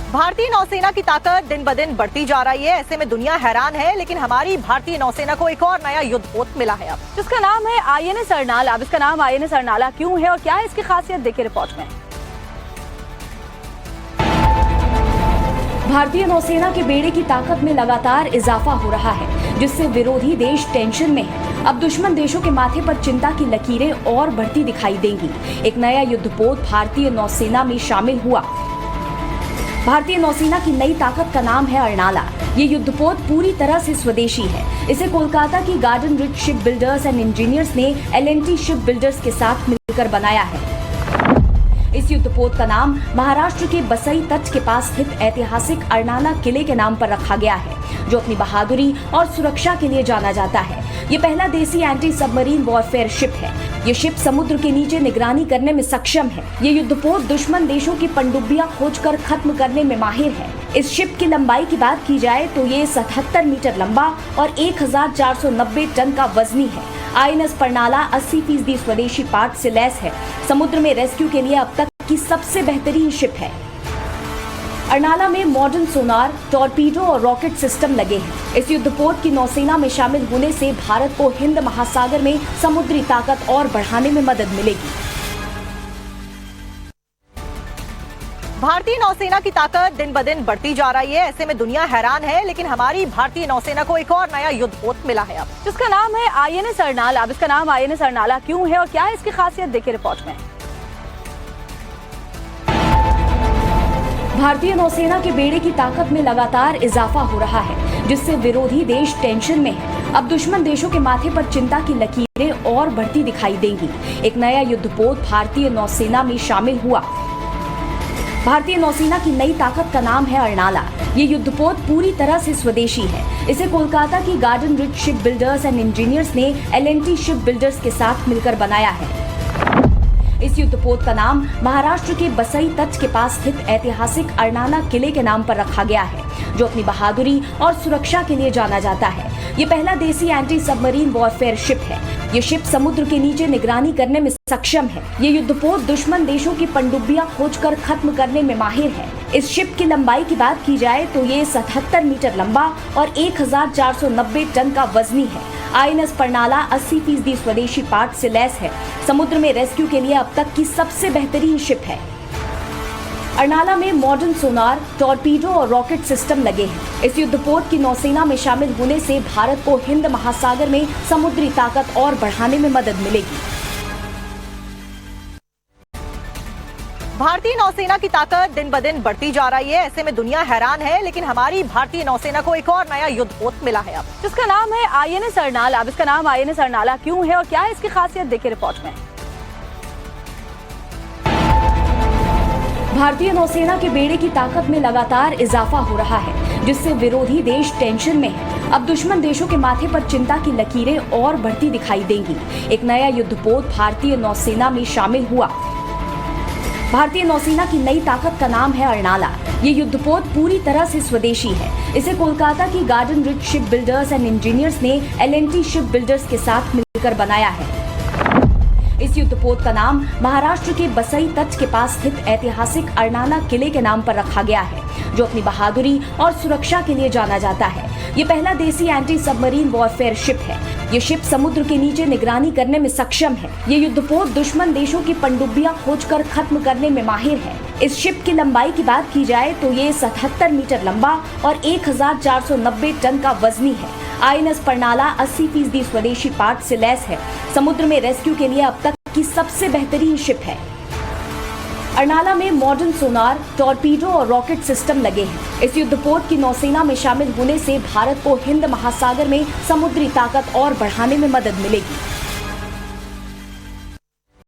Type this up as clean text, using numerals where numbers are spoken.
भारतीय नौसेना की ताकत दिन ब दिन बढ़ती जा रही है। ऐसे में दुनिया हैरान है, लेकिन हमारी भारतीय नौसेना को एक और नया युद्धपोत मिला है अब, जिसका नाम है आईएनएस अरनाला। अब इसका नाम आईएनएस अरनाला क्यों है और क्या है इसकी खासियत, देखिए रिपोर्ट में। भारतीय नौसेना के बेड़े की ताकत में लगातार इजाफा हो रहा है, जिससे विरोधी देश टेंशन में है। अब दुश्मन देशों के माथे पर चिंता की लकीरें और बढ़ती दिखाई देंगी। एक नया युद्धपोत भारतीय नौसेना में शामिल हुआ। भारतीय नौसेना की नई ताकत का नाम है अरनाला। ये युद्धपोत पूरी तरह से स्वदेशी है। इसे कोलकाता की garden rich ship builders and engineers ने एल&टी शिप बिल्डर्स के साथ मिलकर बनाया है। इस युद्धपोत का नाम महाराष्ट्र के बसई तट के पास स्थित ऐतिहासिक अरनाला किले के नाम पर रखा गया है, जो अपनी बहादुरी और सुरक्षा के लिए जाना जाता है। ये पहला देसी एंटी सबमरीन वॉरफेयर शिप है। ये शिप समुद्र के नीचे निगरानी करने में सक्षम है। ये युद्धपोत दुश्मन देशों की पनडुब्बियां खोजकर खत्म करने में माहिर है। इस शिप की लंबाई की बात की जाए तो ये 77 मीटर लंबा और 1490 टन का वजनी है। आईएनएस अरनाला 80% स्वदेशी पार्ट से लैस है। समुद्र में रेस्क्यू के लिए अब तक की सबसे बेहतरीन शिप है। अरनाला में मॉडर्न सोनार, टॉर्पीडो और रॉकेट सिस्टम लगे हैं। इस युद्धपोत की नौसेना में शामिल होने से भारत को हिंद महासागर में समुद्री ताकत और बढ़ाने में मदद मिलेगी। भारतीय नौसेना की ताकत दिन ब दिन बढ़ती जा रही है। ऐसे में दुनिया हैरान है, लेकिन हमारी भारतीय नौसेना को एक और नया युद्धपोत मिला है अब, जिसका नाम है आईएनएस अरनाला। अब इसका नाम आईएनएस अरनाला क्यों है और क्या है इसकी खासियत, देखिए रिपोर्ट में। भारतीय नौसेना के बेड़े की ताकत में लगातार इजाफा हो रहा है, जिससे विरोधी देश टेंशन में है। अब दुश्मन देशों के माथे पर चिंता की लकीरें और बढ़ती दिखाई देंगी। एक नया युद्धपोत भारतीय नौसेना में शामिल हुआ। भारतीय नौसेना की नई ताकत का नाम है अरनाला। ये युद्धपोत पूरी तरह से स्वदेशी है। इसे कोलकाता की garden rich ship builders and engineers ने एल&टी शिप बिल्डर्स के साथ मिलकर बनाया है। इस युद्धपोत का नाम महाराष्ट्र के बसई तट के पास स्थित ऐतिहासिक अरनाला किले के नाम पर रखा गया है, जो अपनी बहादुरी और सुरक्षा के लिए जाना जाता है। ये पहला देसी एंटी सबमरीन वॉरफेयर शिप है। ये शिप समुद्र के नीचे निगरानी करने में सक्षम है। ये युद्धपोत दुश्मन देशों की पनडुब्बियां खोजकर खत्म करने में माहिर है। इस शिप की लंबाई की बात की जाए तो ये 77 मीटर लंबा और 1490 टन का वजनी है। आईएनएस अरनाला 80% स्वदेशी पार्ट से लैस है। समुद्र में रेस्क्यू के लिए अब तक की सबसे बेहतरीन शिप है। अरनाला में मॉडर्न सोनार, टॉर्पीडो और रॉकेट सिस्टम लगे हैं। इस युद्धपोत की नौसेना में शामिल होने से भारत को हिंद महासागर में समुद्री ताकत और बढ़ाने में मदद मिलेगी। भारतीय नौसेना की ताकत दिन ब दिन बढ़ती जा रही है। ऐसे में दुनिया हैरान है, लेकिन हमारी भारतीय नौसेना को एक और नया युद्धपोत मिला है अब, जिसका नाम है आईएनएस अरनाला। अब इसका नाम आईएनएस अरनाला क्यों है और क्या है इसकी खासियत, देखिए रिपोर्ट में। भारतीय नौसेना के बेड़े की ताकत में लगातार इजाफा हो रहा है, जिससे विरोधी देश टेंशन में है। अब दुश्मन देशों के माथे पर चिंता की लकीरें और बढ़ती दिखाई देंगी। एक नया युद्धपोत भारतीय नौसेना में शामिल हुआ। भारतीय नौसेना की नई ताकत का नाम है अरनाला। ये युद्धपोत पूरी तरह से स्वदेशी है। इसे कोलकाता की garden rich ship builders and engineers ने एल&टी शिप बिल्डर्स के साथ मिलकर बनाया है। इस युद्धपोत का नाम महाराष्ट्र के बसई तट के पास स्थित ऐतिहासिक अरनाला किले के नाम पर रखा गया है, जो अपनी बहादुरी और सुरक्षा के लिए जाना जाता है। ये पहला देसी एंटी सबमरीन वॉरफेयर शिप है। ये शिप समुद्र के नीचे निगरानी करने में सक्षम है। ये युद्धपोत दुश्मन देशों की पनडुब्बियां खोजकर खत्म करने में माहिर है। इस शिप की लंबाई की बात की जाए तो ये 77 मीटर लंबा और 1490 टन का वजनी है। आईएनएस अरनाला 80% स्वदेशी पार्ट से लैस है। समुद्र में रेस्क्यू के लिए अब तक की सबसे बेहतरीन शिप है। अरनाला में मॉडर्न सोनार, टॉर्पीडो और रॉकेट सिस्टम लगे हैं। इस युद्धपोत की नौसेना में शामिल होने से भारत को हिंद महासागर में समुद्री ताकत और बढ़ाने में मदद मिलेगी।